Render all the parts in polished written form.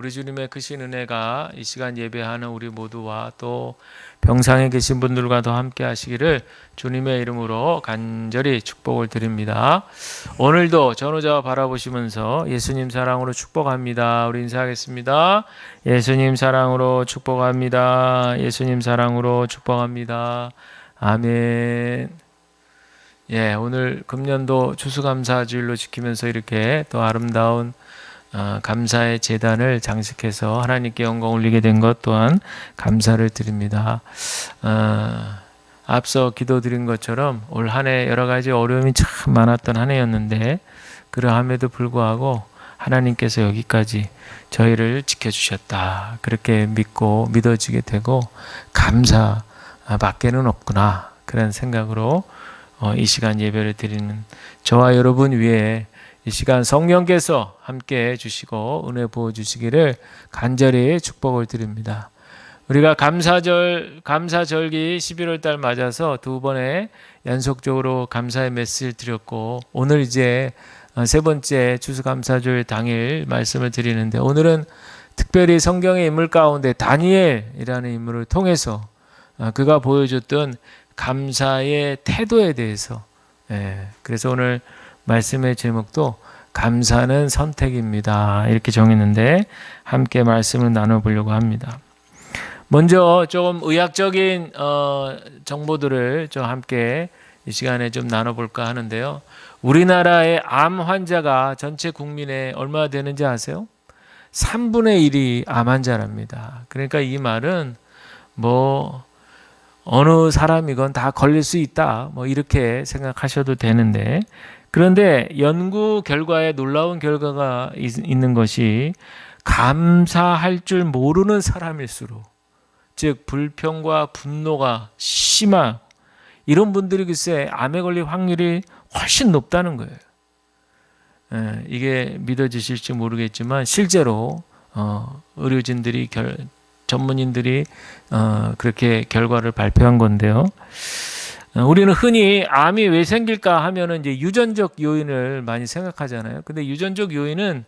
우리 주님의 크신 은혜가 이 시간 예배하는 우리 모두와 또 병상에 계신 분들과도 함께 하시기를 주님의 이름으로 간절히 축복을 드립니다. 오늘도 전후좌우 바라보시면서 예수님 사랑으로 축복합니다. 우리 인사하겠습니다. 예수님 사랑으로 축복합니다. 예수님 사랑으로 축복합니다. 아멘. 예, 오늘 금년도 추수감사주일로 지키면서 이렇게 또 아름다운 감사의 제단을 장식해서 하나님께 영광 올리게 된 것 또한 감사를 드립니다. 앞서 기도드린 것처럼 올 한 해 여러 가지 어려움이 참 많았던 한 해였는데 그러함에도 불구하고 하나님께서 여기까지 저희를 지켜주셨다. 그렇게 믿고 믿어지게 되고 감사밖에는 없구나. 그런 생각으로 이 시간 예배를 드리는 저와 여러분 위에 이 시간 성령께서 함께 해주시고 은혜 부어주시기를 간절히 축복을 드립니다. 우리가 감사절기 11월 달 맞아서 두 번의 연속적으로 감사의 메시지를 드렸고 오늘 이제 세 번째 추수감사절 당일 말씀을 드리는데 오늘은 특별히 성경의 인물 가운데 다니엘이라는 인물을 통해서 그가 보여줬던 감사의 태도에 대해서 그래서 오늘 말씀의 제목도 감사는 선택입니다. 이렇게 정했는데 함께 말씀을 나눠보려고 합니다. 먼저 조금 의학적인 정보들을 좀 함께 이 시간에 좀 나눠볼까 하는데요. 우리나라의 암 환자가 전체 국민의 얼마나 되는지 아세요? 3분의 1이 암 환자랍니다. 그러니까 이 말은 어느 사람이건 다 걸릴 수 있다. 이렇게 생각하셔도 되는데 그런데 연구 결과에 놀라운 결과가 있는 것이 감사할 줄 모르는 사람일수록 즉 불평과 분노가 심한 이런 분들이 글쎄 암에 걸릴 확률이 훨씬 높다는 거예요. 이게 믿어지실지 모르겠지만 실제로 의료진들이 전문인들이 그렇게 결과를 발표한 건데요. 우리는 흔히 암이 왜 생길까 하면은 이제 유전적 요인을 많이 생각하잖아요. 근데 유전적 요인은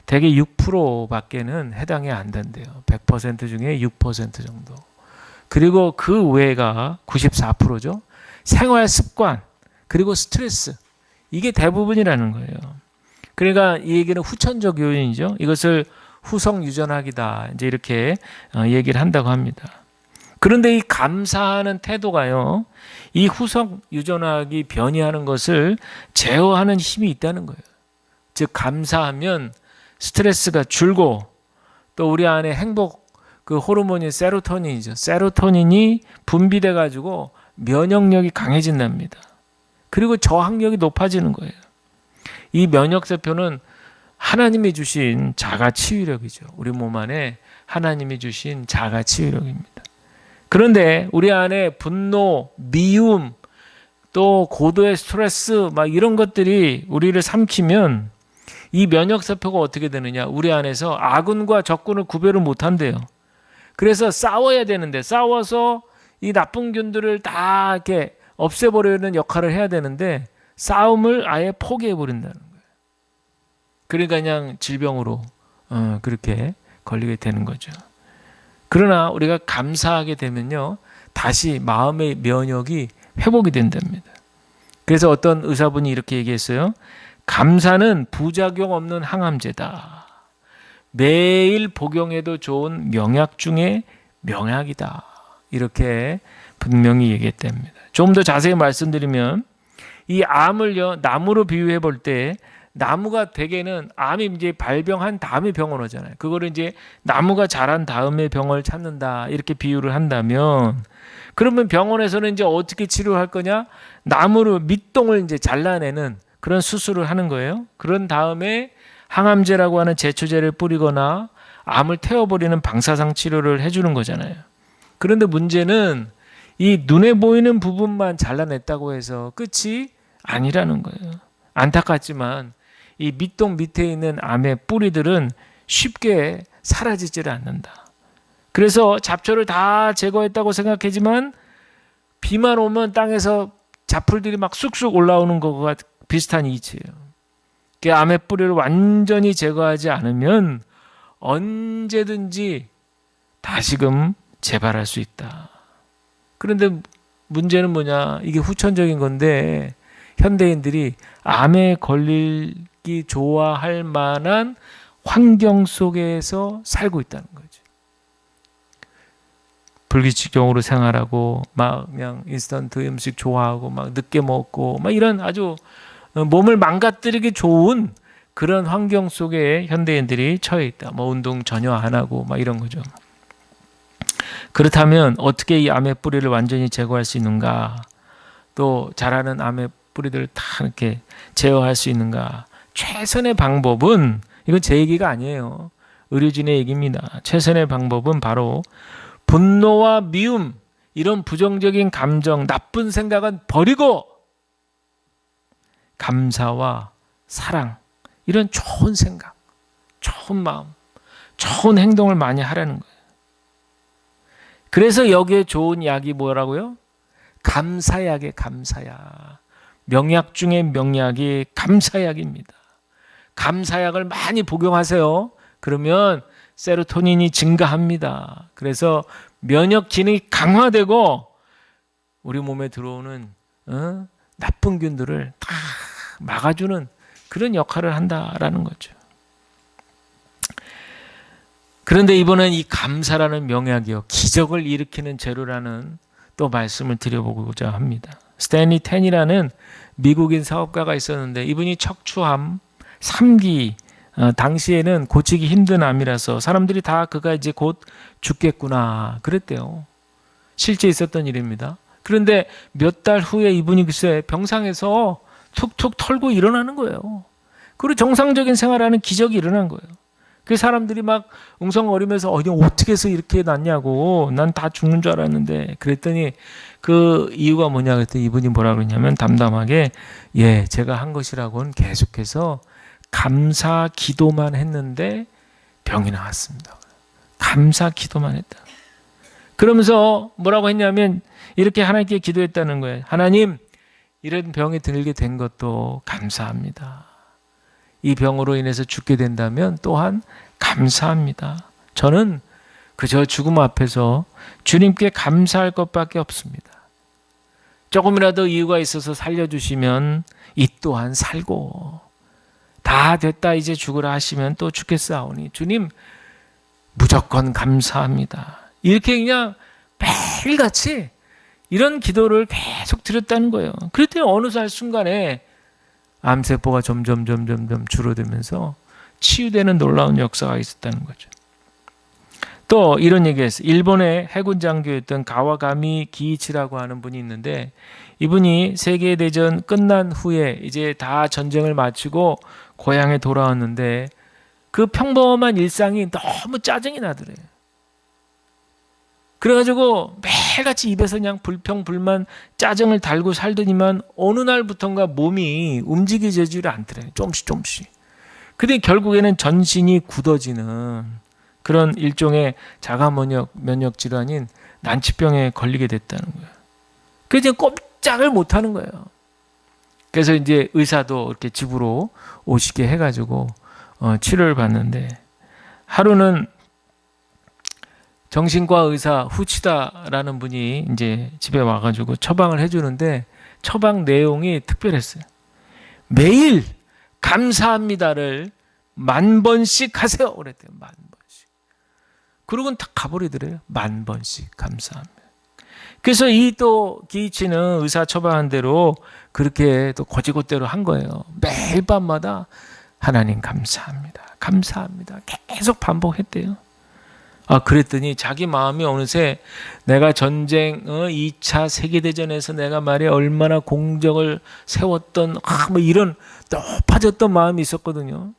대개 6%밖에는 해당이 안 된대요. 100% 중에 6% 정도. 그리고 그 외가 94%죠. 생활 습관, 그리고 스트레스. 이게 대부분이라는 거예요. 그러니까 이 얘기는 후천적 요인이죠. 이것을 후성 유전학이다. 이제 이렇게 얘기를 한다고 합니다. 그런데 이 감사하는 태도가요, 이 후성 유전학이 변이하는 것을 제어하는 힘이 있다는 거예요. 즉, 감사하면 스트레스가 줄고 또 우리 안에 행복, 그 호르몬이 세로토닌이죠. 세로토닌이 분비돼가지고 면역력이 강해진답니다. 그리고 저항력이 높아지는 거예요. 이 면역세포는 하나님이 주신 자가치유력이죠. 우리 몸 안에 하나님이 주신 자가치유력입니다. 그런데 우리 안에 분노, 미움, 또 고도의 스트레스 이런 것들이 우리를 삼키면 이 면역세포가 어떻게 되느냐. 우리 안에서 아군과 적군을 구별을 못한대요. 그래서 싸워야 되는데 싸워서 이 나쁜 균들을 다 이렇게 없애버리는 역할을 해야 되는데 싸움을 아예 포기해버린다는 거예요. 그러니까 그냥 질병으로 그렇게 걸리게 되는 거죠. 그러나 우리가 감사하게 되면요, 다시 마음의 면역이 회복이 된답니다. 그래서 어떤 의사분이 이렇게 얘기했어요. 감사는 부작용 없는 항암제다. 매일 복용해도 좋은 명약 중에 명약이다. 이렇게 분명히 얘기했답니다. 좀 더 자세히 말씀드리면 이 암을요, 나무로 비유해 볼 때 나무가 대개는 암이 이제 발병한 다음에 병원 오잖아요. 그거를 이제 나무가 자란 다음에 병원을 찾는다. 이렇게 비유를 한다면 그러면 병원에서는 이제 어떻게 치료할 거냐? 나무를 밑동을 이제 잘라내는 그런 수술을 하는 거예요. 그런 다음에 항암제라고 하는 제초제를 뿌리거나 암을 태워버리는 방사상 치료를 해주는 거잖아요. 그런데 문제는 이 눈에 보이는 부분만 잘라냈다고 해서 끝이 아니라는 거예요. 안타깝지만 이 밑동 밑에 있는 암의 뿌리들은 쉽게 사라지지를 않는다. 그래서 잡초를 다 제거했다고 생각하지만 비만 오면 땅에서 잡풀들이 막 쑥쑥 올라오는 것과 비슷한 이치예요. 암의 뿌리를 완전히 제거하지 않으면 언제든지 다시금 재발할 수 있다. 그런데 문제는 뭐냐? 이게 후천적인 건데 현대인들이 암에 걸리기 좋아할 만한 환경 속에서 살고 있다는 거죠. 불규칙적으로 생활하고 막 그냥 인스턴트 음식 좋아하고 막 늦게 먹고 막 이런 아주 몸을 망가뜨리기 좋은 그런 환경 속에 현대인들이 처해 있다. 뭐 운동 전혀 안 하고 막 이런 거죠. 그렇다면 어떻게 이 암의 뿌리를 완전히 제거할 수 있는가? 또 자라는 암의 뿌리들을 다 이렇게 제어할 수 있는가? 최선의 방법은, 이건 제 얘기가 아니에요. 의료진의 얘기입니다. 최선의 방법은 바로 분노와 미움, 이런 부정적인 감정, 나쁜 생각은 버리고 감사와 사랑, 이런 좋은 생각, 좋은 마음, 좋은 행동을 많이 하라는 거예요. 그래서 여기에 좋은 약이 뭐라고요? 감사약이에요. 감사약. 명약 중에 명약이 감사약입니다. 감사약을 많이 복용하세요. 그러면 세로토닌이 증가합니다. 그래서 면역 기능이 강화되고 우리 몸에 들어오는 나쁜 균들을 다 막아주는 그런 역할을 한다라는 거죠. 그런데 이번엔 이 감사라는 명약이요, 기적을 일으키는 재료라는 또 말씀을 드려보고자 합니다. 스탠리 텐이라는 미국인 사업가가 있었는데 이분이 척추암 3기, 당시에는 고치기 힘든 암이라서 사람들이 다 그가 이제 곧 죽겠구나 그랬대요. 실제 있었던 일입니다. 그런데 몇 달 후에 이분이 글쎄 병상에서 툭툭 털고 일어나는 거예요. 그리고 정상적인 생활하는 기적이 일어난 거예요. 그 사람들이 막 웅성거리면서 어떻게 해서 이렇게 났냐고, 난 다 죽는 줄 알았는데, 그랬더니 그 이유가 뭐냐 그랬더니 이분이 뭐라 그러냐면 담담하게, 예, 제가 한 것이라고는 계속해서 감사 기도만 했는데 병이 나왔습니다. 감사 기도만 했다. 그러면서 뭐라고 했냐면 이렇게 하나님께 기도했다는 거예요. 하나님, 이런 병에 들게 된 것도 감사합니다. 이 병으로 인해서 죽게 된다면 또한 감사합니다. 저는 그저 죽음 앞에서 주님께 감사할 것밖에 없습니다. 조금이라도 이유가 있어서 살려주시면 이 또한 살고, 다 됐다 이제 죽으라 하시면 또 죽겠사오니 주님 무조건 감사합니다. 이렇게 그냥 매일같이 이런 기도를 계속 드렸다는 거예요. 그랬더니 어느 순간에 암세포가 점점 줄어들면서 치유되는 놀라운 역사가 있었다는 거죠. 또 이런 얘기했어요. 일본의 해군 장교였던 가와가미 기이치라고 하는 분이 있는데 이분이 세계대전 끝난 후에 이제 다 전쟁을 마치고 고향에 돌아왔는데 그 평범한 일상이 너무 짜증이 나더래요. 그래가지고 매일같이 입에서 그냥 불평불만 짜증을 달고 살더니만 어느 날부턴가 몸이 움직이지를 않더래요. 조금씩. 근데 결국에는 전신이 굳어지는 그런 일종의 자가 면역 질환인 난치병에 걸리게 됐다는 거예요. 그래서 이제 꼼짝을 못하는 거예요. 그래서 이제 의사도 이렇게 집으로 오시게 해가지고 치료를 받는데 하루는 정신과 의사 후치다라는 분이 이제 집에 와가지고 처방을 해주는데 처방 내용이 특별했어요. 매일 감사합니다를 10,000번씩 하세요. 그랬대요. 10,000번씩. 그러고는 딱 가버리더래요. 10,000번씩 감사합니다. 그래서 이 또 기이치는 의사 처방한 대로 그렇게 또 거지것대로 한 거예요. 매일 밤마다 하나님 감사합니다. 감사합니다. 계속 반복했대요. 그랬더니 자기 마음이 어느새 내가 전쟁 2차 세계대전에서 내가 말이야 얼마나 공적을 세웠던 뭐 이런 높아졌던 마음이 있었거든요.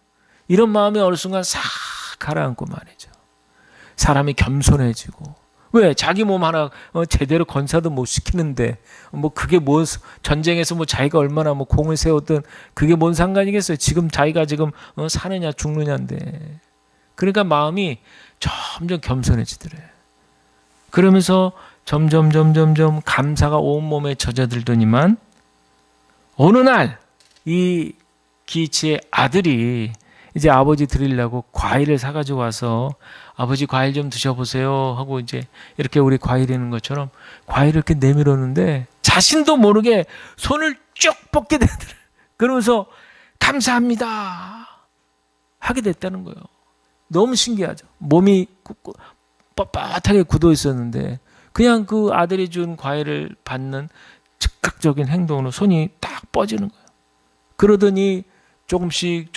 이런 마음이 어느 순간 싹 가라앉고 말이죠. 사람이 겸손해지고, 왜 자기 몸 하나 제대로 건사도 못 시키는데 뭐 그게 뭐 전쟁에서 뭐 자기가 얼마나 뭐 공을 세웠던 그게 뭔 상관이겠어요. 지금 자기가 지금 사느냐 죽느냐인데. 그러니까 마음이 점점 겸손해지더래요. 그러면서 점점 감사가 온몸에 젖어들더니만 어느 날 이 기이치의 아들이 이제 아버지 드리려고 과일을 사가지고 와서 아버지 과일 좀 드셔보세요 하고 이제 이렇게 우리 과일 있는 것처럼 과일을 이렇게 내밀었는데 자신도 모르게 손을 쭉 뻗게 되더라고요. 그러면서 감사합니다 하게 됐다는 거예요. 너무 신기하죠. 몸이 뻣뻣하게 굳어 있었는데 그냥 그 아들이 준 과일을 받는 즉각적인 행동으로 손이 딱 뻗지는 거예요. 그러더니 조금씩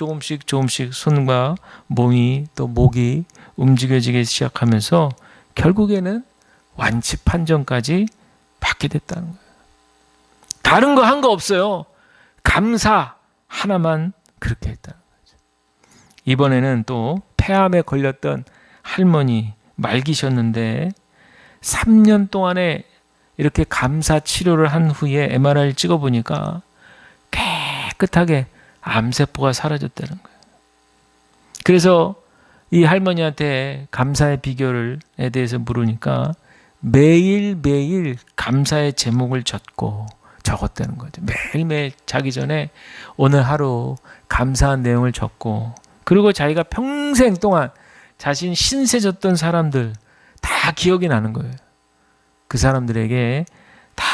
손과 몸이 또 목이 움직여지기 시작하면서 결국에는 완치 판정까지 받게 됐다는 거예요. 다른 거 한 거 없어요. 감사 하나만 그렇게 했다는 거죠. 이번에는 또 폐암에 걸렸던 할머니 말기셨는데 3년 동안에 이렇게 감사 치료를 한 후에 MRI를 찍어보니까 깨끗하게 암세포가 사라졌다는 거예요. 그래서 이 할머니한테 감사의 비결에 대해서 물으니까 매일매일 감사의 제목을 적었다는 거죠. 매일매일 자기 전에 오늘 하루 감사한 내용을 적고 그리고 자기가 평생 동안 자신 신세 졌던 사람들 다 기억이 나는 거예요. 그 사람들에게 다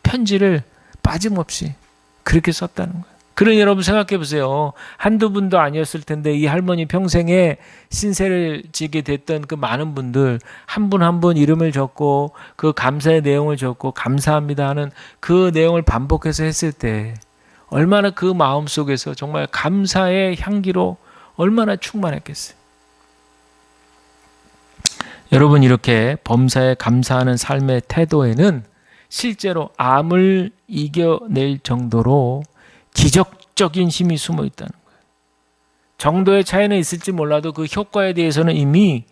편지를 빠짐없이 그렇게 썼다는 거예요. 그러니 여러분 생각해 보세요. 한두 분도 아니었을 텐데 이 할머니 평생에 신세를 지게 됐던 그 많은 분들 한 분 한 분 이름을 적고 그 감사의 내용을 적고 감사합니다 하는 그 내용을 반복해서 했을 때 얼마나 그 마음 속에서 정말 감사의 향기로 얼마나 충만했겠어요. 여러분 이렇게 범사에 감사하는 삶의 태도에는 실제로 암을 이겨낼 정도로 기적적인 힘이 숨어 있다는 거예요. 정도의 차이는 있을지 몰라도 그 효과에 대해서는 이미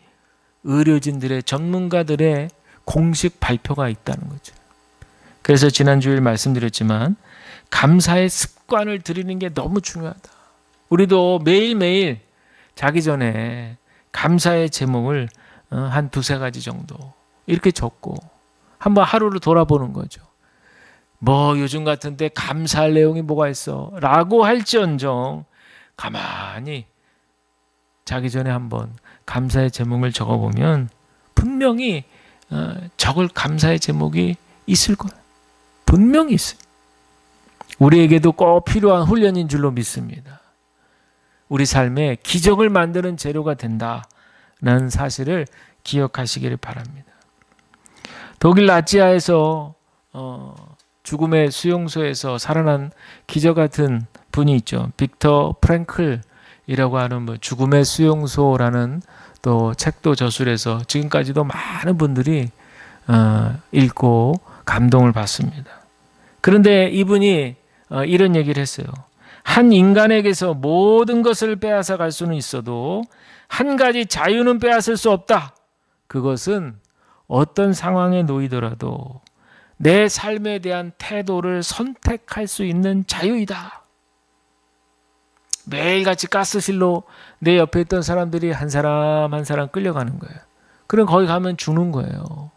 의료진들의 전문가들의 공식 발표가 있다는 거죠. 그래서 지난주에 말씀드렸지만 감사의 습관을 들이는 게 너무 중요하다. 우리도 매일매일 자기 전에 감사의 제목을 한 두세 가지 정도 이렇게 적고 한번 하루를 돌아보는 거죠. 뭐 요즘 같은데 감사할 내용이 뭐가 있어 라고 할지언정 가만히 자기 전에 한번 감사의 제목을 적어보면 분명히 적을 감사의 제목이 있을 거예요. 분명히 있어요. 우리에게도 꼭 필요한 훈련인 줄로 믿습니다. 우리 삶에 기적을 만드는 재료가 된다는 사실을 기억하시기를 바랍니다. 독일 나치아에서 죽음의 수용소에서 살아난 기적 같은 분이 있죠. 빅터 프랭클이라고 하는 죽음의 수용소라는 또 책도 저술해서 지금까지도 많은 분들이 읽고 감동을 받습니다. 그런데 이분이 이런 얘기를 했어요. 한 인간에게서 모든 것을 빼앗아 갈 수는 있어도 한 가지 자유는 빼앗을 수 없다. 그것은 어떤 상황에 놓이더라도 내 삶에 대한 태도를 선택할 수 있는 자유이다. 매일같이 가스실로 내 옆에 있던 사람들이 한 사람 한 사람 끌려가는 거예요. 그럼 거기 가면 죽는 거예요.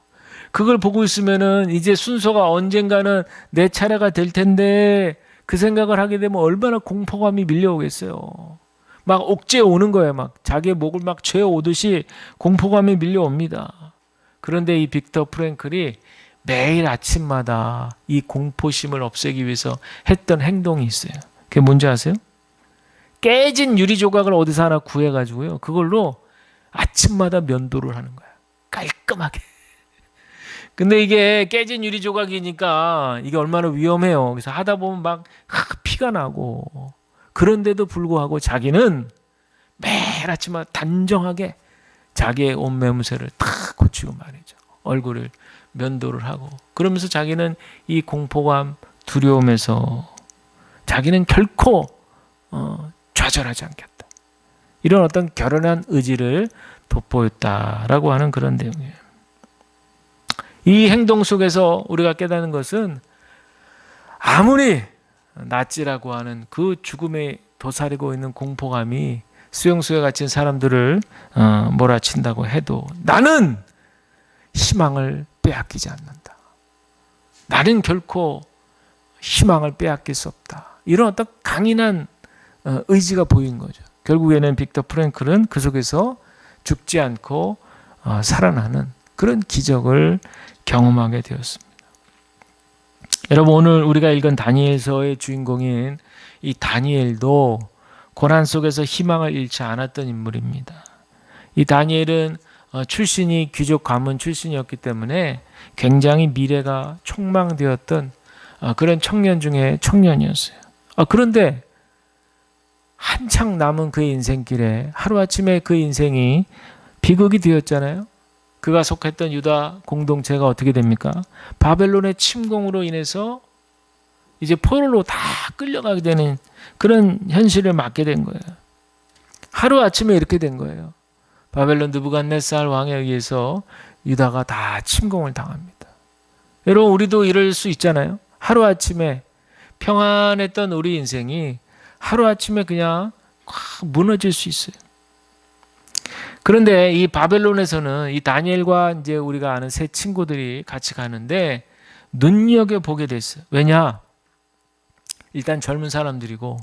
그걸 보고 있으면은 이제 순서가 언젠가는 내 차례가 될 텐데 그 생각을 하게 되면 얼마나 공포감이 밀려오겠어요. 막 옥죄 오는 거예요. 막 자기의 목을 막 죄어 오듯이 공포감이 밀려옵니다. 그런데 이 빅터 프랭클이 매일 아침마다 이 공포심을 없애기 위해서 했던 행동이 있어요. 그게 뭔지 아세요? 깨진 유리 조각을 어디서 하나 구해가지고요. 그걸로 아침마다 면도를 하는 거야. 깔끔하게. 근데 이게 깨진 유리 조각이니까 이게 얼마나 위험해요. 그래서 하다 보면 막 피가 나고 그런데도 불구하고 자기는 매일 아침마다 단정하게 자기의 옷매무새를 탁 고치고 말이죠. 얼굴을 면도를 하고 그러면서 자기는 이 공포감, 두려움에서 자기는 결코 좌절하지 않겠다. 이런 어떤 결연한 의지를 돋보였다라고 하는 그런 내용이에요. 이 행동 속에서 우리가 깨닫는 것은 아무리 나치라고 하는 그 죽음에 도사리고 있는 공포감이 수용소에 갇힌 사람들을 몰아친다고 해도 나는 희망을 빼앗기지 않는다. 나는 결코 희망을 빼앗길 수 없다. 이런 어떤 강인한 의지가 보인 거죠. 결국에는 빅터 프랭클은 그 속에서 죽지 않고 살아나는 그런 기적을 경험하게 되었습니다. 여러분, 오늘 우리가 읽은 다니엘서의 주인공인 이 다니엘도 고난 속에서 희망을 잃지 않았던 인물입니다. 이 다니엘은 출신이 귀족 가문 출신이었기 때문에 굉장히 미래가 촉망되었던 그런 청년 중에 청년이었어요. 그런데 한창 남은 그의 인생길에 하루아침에 그 인생이 비극이 되었잖아요. 그가 속했던 유다 공동체가 어떻게 됩니까? 바벨론의 침공으로 인해서 이제 포로로 다 끌려가게 되는 그런 현실을 맞게 된 거예요. 하루아침에 이렇게 된 거예요. 바벨론 느부갓네살 왕에 의해서 유다가 다 침공을 당합니다. 여러분, 우리도 이럴 수 있잖아요. 하루아침에 평안했던 우리 인생이 하루아침에 그냥 확 무너질 수 있어요. 그런데 이 바벨론에서는 이 다니엘과 이제 우리가 아는 세 친구들이 같이 가는데 눈여겨보게 됐어요. 왜냐? 일단 젊은 사람들이고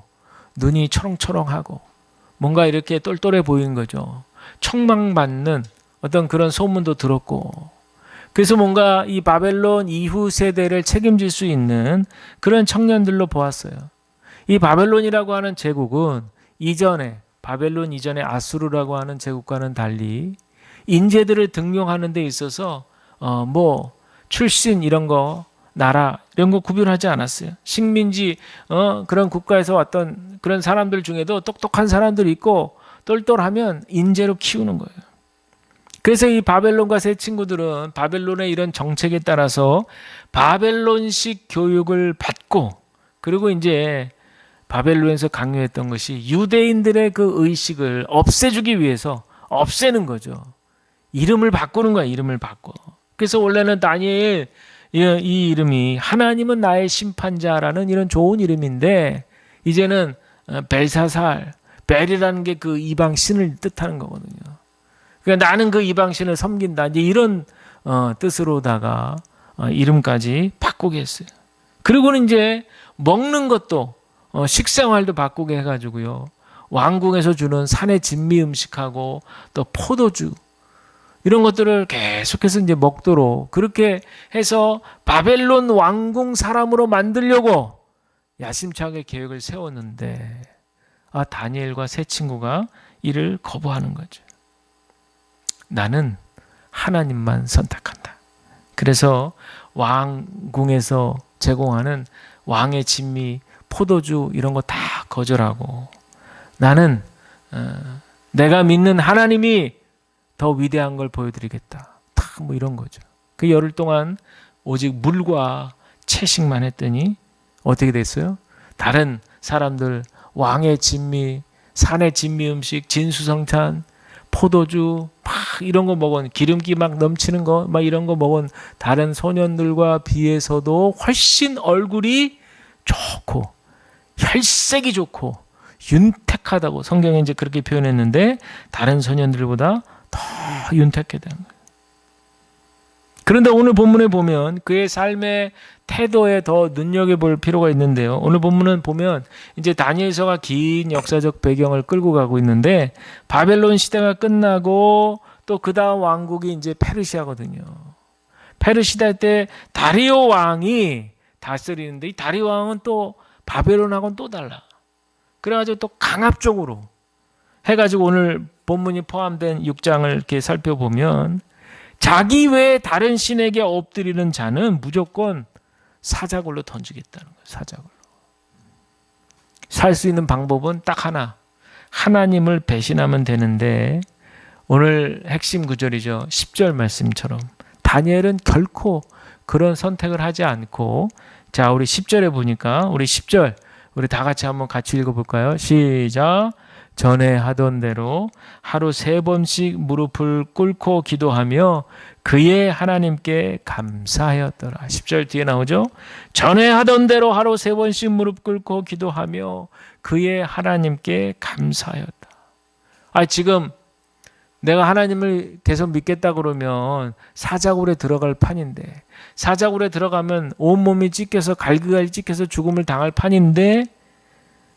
눈이 초롱초롱하고 뭔가 이렇게 똘똘해 보이는 거죠. 촉망받는 어떤 그런 소문도 들었고, 그래서 뭔가 이 바벨론 이후 세대를 책임질 수 있는 그런 청년들로 보았어요. 이 바벨론이라고 하는 제국은 바벨론 이전에 아수르라고 하는 제국과는 달리 인재들을 등용하는 데 있어서 출신 이런 거, 나라 이런 거 구별하지 않았어요. 식민지 그런 국가에서 왔던 그런 사람들 중에도 똑똑한 사람들이 있고 똘똘하면 인재로 키우는 거예요. 그래서 이 바벨론과 세 친구들은 바벨론의 이런 정책에 따라서 바벨론식 교육을 받고, 그리고 이제 바벨론에서 강요했던 것이 유대인들의 그 의식을 없애주기 위해서 없애는 거죠. 이름을 바꾸는 거야, 이름을 바꿔. 그래서 원래는 다니엘 이 이름이 하나님은 나의 심판자라는 이런 좋은 이름인데 이제는 벨사살, 벨이라는 게 그 이방 신을 뜻하는 거거든요. 그러니까 나는 그 이방 신을 섬긴다, 이제 이런 뜻으로다가 이름까지 바꾸게 했어요. 그리고는 이제 먹는 것도 식생활도 바꾸게 해가지고요. 왕궁에서 주는 산의 진미 음식하고 또 포도주 이런 것들을 계속해서 이제 먹도록 그렇게 해서 바벨론 왕궁 사람으로 만들려고 야심차게 계획을 세웠는데 다니엘과 세 친구가 이를 거부하는 거죠. 나는 하나님만 선택한다. 그래서 왕궁에서 제공하는 왕의 진미, 포도주 이런 거 다 거절하고 나는 내가 믿는 하나님이 더 위대한 걸 보여드리겠다. 뭐 이런 거죠. 그 열흘 동안 오직 물과 채식만 했더니 어떻게 됐어요? 다른 사람들 왕의 진미, 산의 진미 음식, 진수성찬, 포도주 막 이런 거 먹은, 기름기 막 넘치는 거 막 이런 거 먹은 다른 소년들과 비해서도 훨씬 얼굴이 좋고 혈색이 좋고 윤택하다고 성경에 이제 그렇게 표현했는데 다른 소년들보다 더 윤택해 되는 거예요. 그런데 오늘 본문에 보면 그의 삶의 태도에 더 눈여겨볼 필요가 있는데요. 오늘 본문은 보면 이제 다니엘서가 긴 역사적 배경을 끌고 가고 있는데 바벨론 시대가 끝나고 또 그 다음 왕국이 이제 페르시아거든요. 페르시아 때 다리오 왕이 다스리는데 이 다리오 왕은 또 바벨론하고는 또 달라. 그래가지고 또 강압적으로 해가지고 오늘 본문이 포함된 6장을 이렇게 살펴보면 자기 외에 다른 신에게 엎드리는 자는 무조건 사자굴로 던지겠다는 거예요. 사자굴로. 살 수 있는 방법은 딱 하나. 하나님을 배신하면 되는데 오늘 핵심 구절이죠. 10절 말씀처럼 다니엘은 결코 그런 선택을 하지 않고, 자, 우리 10절에 보니까 우리 10절 우리 다 같이 한번 같이 읽어볼까요? 시작. 전에 하던 대로 하루 3번씩 무릎을 꿇고 기도하며 그의 하나님께 감사하였더라. 10절 뒤에 나오죠. 전에 하던 대로 하루 3번씩 무릎 꿇고 기도하며 그의 하나님께 감사하였다. 지금 내가 하나님을 계속 믿겠다 그러면 사자굴에 들어갈 판인데, 사자굴에 들어가면 온몸이 찢겨서 갈기갈기 찢겨서 죽음을 당할 판인데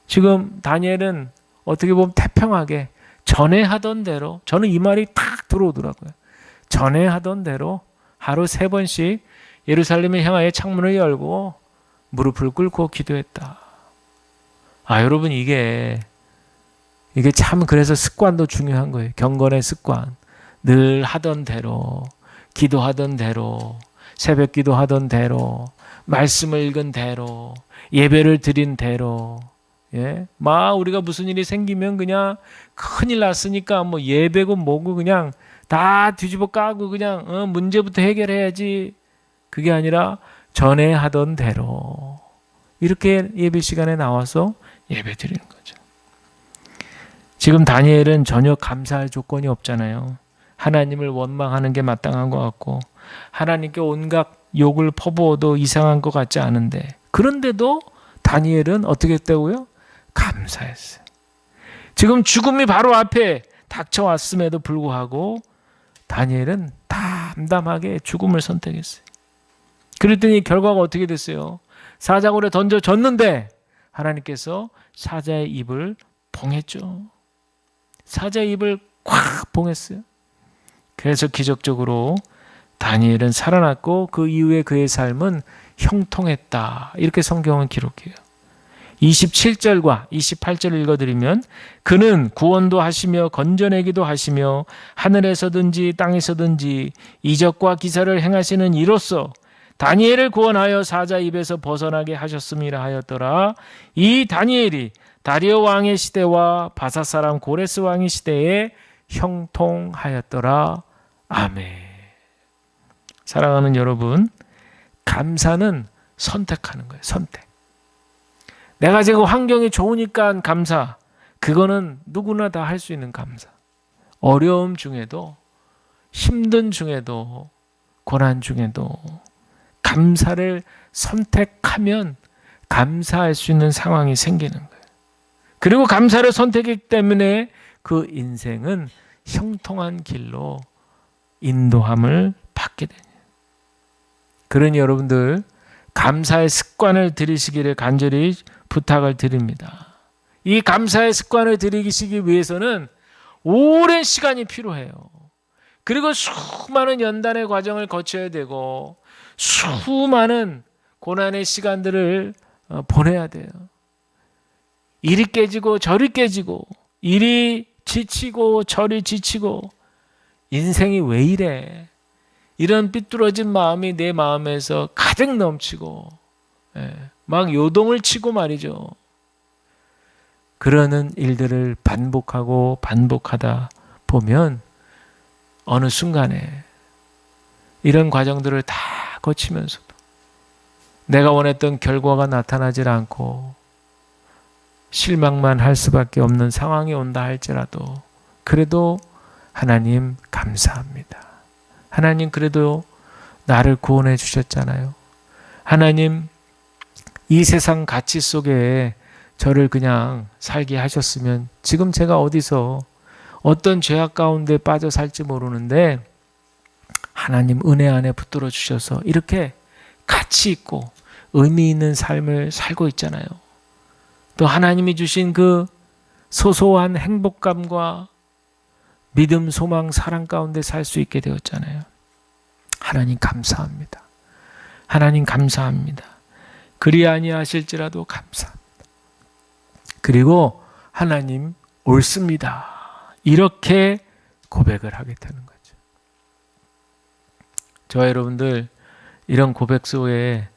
지금 다니엘은 어떻게 보면 태평하게 전에 하던 대로, 저는 이 말이 탁 들어오더라고요. 전에 하던 대로 하루 3번씩 예루살렘을 향하여 창문을 열고 무릎을 꿇고 기도했다. 여러분, 이게 참 그래서 습관도 중요한 거예요. 경건의 습관. 늘 하던 대로, 기도하던 대로, 새벽 기도하던 대로, 말씀을 읽은 대로, 예배를 드린 대로. 예? 우리가 무슨 일이 생기면 그냥 큰일 났으니까 뭐 예배고 뭐고 그냥 다 뒤집어 까고 그냥 문제부터 해결해야지. 그게 아니라 전에 하던 대로 이렇게 예배 시간에 나와서 예배 드리는 거죠. 지금 다니엘은 전혀 감사할 조건이 없잖아요. 하나님을 원망하는 게 마땅한 것 같고 하나님께 온갖 욕을 퍼부어도 이상한 것 같지 않은데, 그런데도 다니엘은 어떻게 했다고요? 감사했어요. 지금 죽음이 바로 앞에 닥쳐왔음에도 불구하고 다니엘은 담담하게 죽음을 선택했어요. 그랬더니 결과가 어떻게 됐어요? 사자굴에 던져졌는데 하나님께서 사자의 입을 봉했죠. 사자의 입을 콱 봉했어요. 그래서 기적적으로 다니엘은 살아났고 그 이후에 그의 삶은 형통했다. 이렇게 성경은 기록해요. 27절과 28절을 읽어드리면, 그는 구원도 하시며 건져내기도 하시며 하늘에서든지 땅에서든지 이적과 기사를 행하시는 이로써 다니엘을 구원하여 사자 입에서 벗어나게 하셨음이라 하였더라. 이 다니엘이 다리오 왕의 시대와 바사 사람 고레스 왕의 시대에 형통하였더라. 아멘. 사랑하는 여러분, 감사는 선택하는 거예요. 선택. 내가 지금 환경이 좋으니까 감사. 그거는 누구나 다 할 수 있는 감사. 어려움 중에도, 힘든 중에도, 고난 중에도 감사를 선택하면 감사할 수 있는 상황이 생기는 거예요. 그리고 감사를 선택했기 때문에 그 인생은 형통한 길로 인도함을 받게 되네요. 그러니 여러분들, 감사의 습관을 들이시기를 간절히 부탁을 드립니다. 이 감사의 습관을 들이시기 위해서는 오랜 시간이 필요해요. 그리고 수많은 연단의 과정을 거쳐야 되고 수많은 고난의 시간들을 보내야 돼요. 이리 깨지고 저리 깨지고, 이리 지치고 저리 지치고, 인생이 왜 이래? 이런 삐뚤어진 마음이 내 마음에서 가득 넘치고 막 요동을 치고 말이죠. 그러는 일들을 반복하고 반복하다 보면 어느 순간에 이런 과정들을 다 거치면서도 내가 원했던 결과가 나타나질 않고 실망만 할 수밖에 없는 상황이 온다 할지라도, 그래도 하나님 감사합니다. 하나님 그래도 나를 구원해 주셨잖아요. 하나님 이 세상 가치 속에 저를 그냥 살게 하셨으면 지금 제가 어디서 어떤 죄악 가운데 빠져 살지 모르는데 하나님 은혜 안에 붙들어 주셔서 이렇게 가치 있고 의미 있는 삶을 살고 있잖아요. 또 하나님이 주신 그 소소한 행복감과 믿음, 소망, 사랑 가운데 살 수 있게 되었잖아요. 하나님 감사합니다. 하나님 감사합니다. 그리 아니하실지라도 감사합니다. 그리고 하나님 옳습니다. 이렇게 고백을 하게 되는 거죠. 저와 여러분들, 이런 고백 속에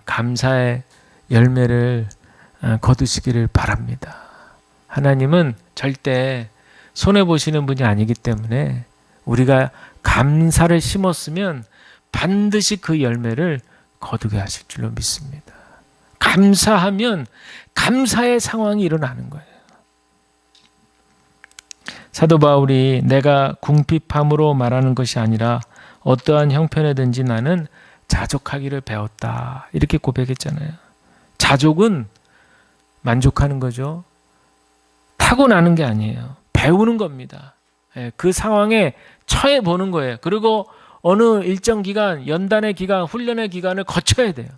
감사의 열매를 거두시기를 바랍니다. 하나님은 절대 손해보시는 분이 아니기 때문에 우리가 감사를 심었으면 반드시 그 열매를 거두게 하실 줄로 믿습니다. 감사하면 감사의 상황이 일어나는 거예요. 사도 바울이 내가 궁핍함으로 말하는 것이 아니라 어떠한 형편에든지 나는 자족하기를 배웠다, 이렇게 고백했잖아요. 자족은 만족하는 거죠. 타고나는 게 아니에요. 배우는 겁니다. 그 상황에 처해 보는 거예요. 그리고 어느 일정 기간, 연단의 기간, 훈련의 기간을 거쳐야 돼요.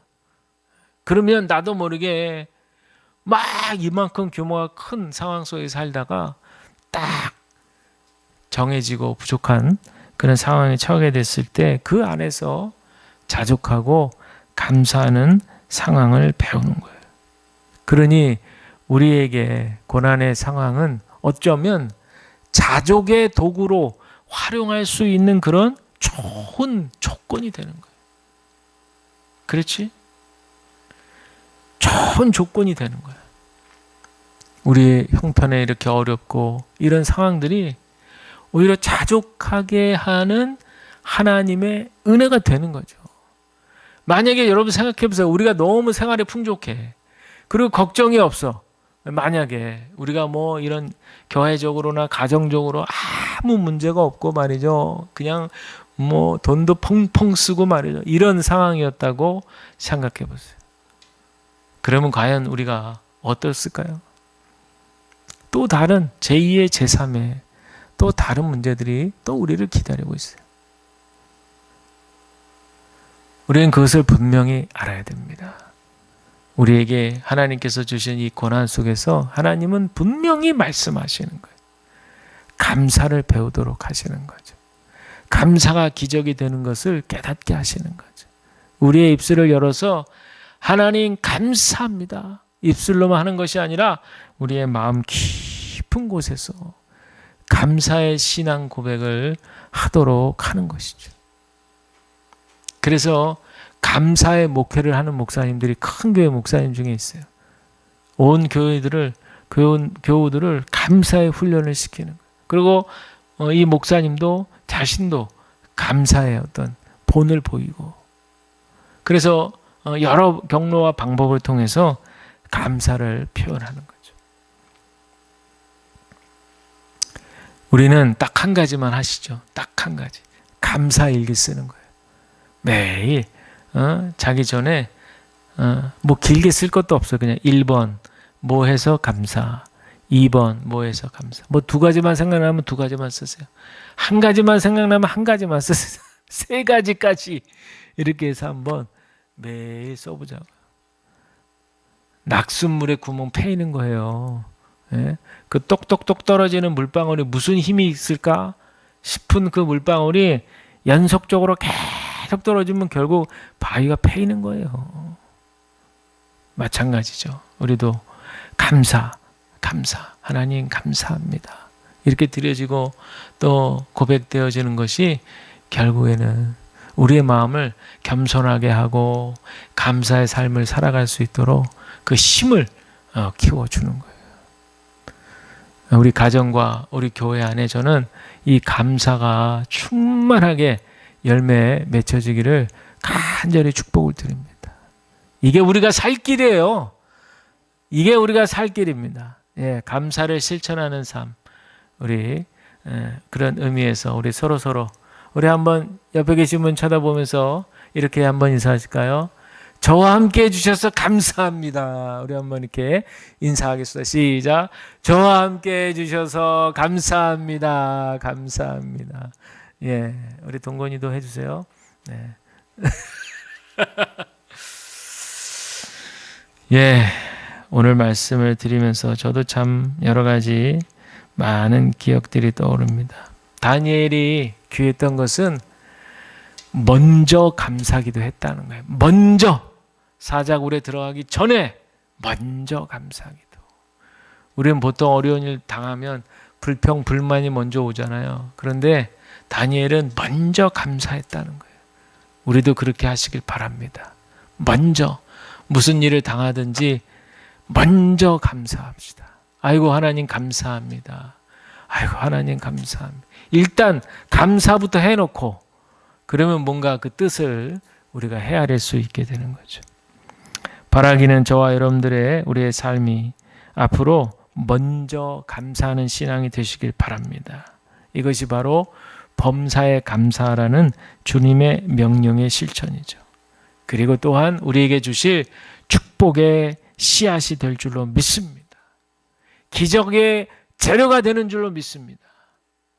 그러면 나도 모르게 막 이만큼 규모가 큰 상황 속에 살다가 딱 정해지고 부족한 그런 상황에 처하게 됐을 때 그 안에서 자족하고 감사하는 상황을 배우는 거예요. 그러니 우리에게 고난의 상황은 어쩌면 자족의 도구로 활용할 수 있는 그런 좋은 조건이 되는 거예요. 그렇지? 좋은 조건이 되는 거예요. 우리 형편에 이렇게 어렵고 이런 상황들이 오히려 자족하게 하는 하나님의 은혜가 되는 거죠. 만약에 여러분 생각해 보세요. 우리가 너무 생활이 풍족해. 그리고 걱정이 없어. 만약에 우리가 뭐 이런 교회적으로나 가정적으로 아무 문제가 없고 말이죠. 그냥 뭐 돈도 펑펑 쓰고 말이죠. 이런 상황이었다고 생각해 보세요. 그러면 과연 우리가 어떻을까요? 또 다른 제2의 제3의 또 다른 문제들이 또 우리를 기다리고 있어요. 우리는 그것을 분명히 알아야 됩니다. 우리에게 하나님께서 주신 이 고난 속에서 하나님은 분명히 말씀하시는 거예요. 감사를 배우도록 하시는 거죠. 감사가 기적이 되는 것을 깨닫게 하시는 거죠. 우리의 입술을 열어서 하나님 감사합니다. 입술로만 하는 것이 아니라 우리의 마음 깊은 곳에서 감사의 신앙 고백을 하도록 하는 것이죠. 그래서 감사의 목회를 하는 목사님들이 큰 교회 목사님 중에 있어요. 온 교우들을 감사의 훈련을 시키는 거예요. 그리고 이 목사님도 자신도 감사의 어떤 본을 보이고, 그래서 여러 경로와 방법을 통해서 감사를 표현하는 거죠. 우리는 딱 한 가지만 하시죠. 딱 한 가지. 감사 일기 쓰는 거예요. 매일 자기 전에 뭐 길게 쓸 것도 없어요. 그냥 1번 뭐 해서 감사, 2번 뭐 해서 감사. 뭐 두 가지만 생각나면 두 가지만 쓰세요. 한 가지만 생각나면 한 가지만 쓰세요. 세 가지까지 이렇게 해서 한번 매일 써보자고요. 낙숫물에 구멍 패이는 거예요. 예? 그 똑똑똑 떨어지는 물방울이 무슨 힘이 있을까 싶은 그 물방울이 연속적으로 계속 떨어지면 결국 바위가 패이는 거예요. 마찬가지죠. 우리도 감사, 하나님 감사합니다. 이렇게 드려지고 또 고백되어지는 것이 결국에는 우리의 마음을 겸손하게 하고 감사의 삶을 살아갈 수 있도록 그 힘을 키워주는 거예요. 우리 가정과 우리 교회 안에 저는 이 감사가 충만하게 열매에 맺혀지기를 간절히 축복을 드립니다. 이게 우리가 살 길이에요. 이게 우리가 살 길입니다. 예, 감사를 실천하는 삶. 우리 그런 의미에서 우리 서로 우리 한번 옆에 계신 분 쳐다보면서 이렇게 한번 인사하실까요? 저와 함께 해주셔서 감사합니다. 우리 한번 이렇게 인사하겠습니다. 시작. 저와 함께 해주셔서 감사합니다. 감사합니다. 예, 우리 동건이도 해주세요. 네. 예, 오늘 말씀을 드리면서 저도 참 여러 가지 많은 기억들이 떠오릅니다. 다니엘이 귀했던 것은 먼저 감사기도 했다는 거예요. 먼저 사자굴에 들어가기 전에 먼저 감사기도. 우리는 보통 어려운 일 당하면 불평, 불만이 먼저 오잖아요. 그런데 다니엘은 먼저 감사했다는 거예요. 우리도 그렇게 하시길 바랍니다. 먼저 무슨 일을 당하든지 먼저 감사합시다. 아이고 하나님 감사합니다. 아이고 하나님 감사합니다. 일단 감사부터 해놓고 그러면 뭔가 그 뜻을 우리가 헤아릴 수 있게 되는 거죠. 바라기는 저와 여러분들의 우리의 삶이 앞으로 먼저 감사하는 신앙이 되시길 바랍니다. 이것이 바로 범사에 감사하라는 주님의 명령의 실천이죠. 그리고 또한 우리에게 주실 축복의 씨앗이 될 줄로 믿습니다. 기적의 재료가 되는 줄로 믿습니다.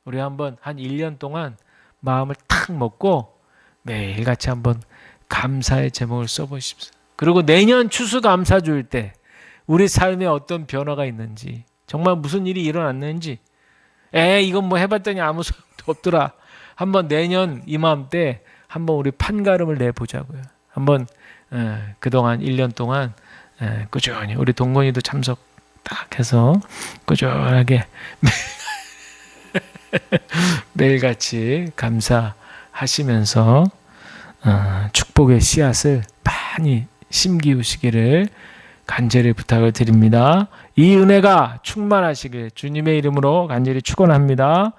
우리 한번 한 1년 동안 마음을 탁 먹고 매일같이 한번 감사의 제목을 써보십시오. 그리고 내년 추수감사주일 때 우리 삶에 어떤 변화가 있는지, 정말 무슨 일이 일어났는지, 이건 뭐 해봤더니 아무 소용도 없더라. 한번 내년 이맘때 한번 우리 판가름을 내보자고요. 한번 그동안 1년 동안 꾸준히 우리 동건이도 참석 딱 해서 꾸준하게 매일같이 감사하시면서 축복의 씨앗을 많이 심기우시기를 간절히 부탁을 드립니다. 이 은혜가 충만하시길 주님의 이름으로 간절히 축원합니다.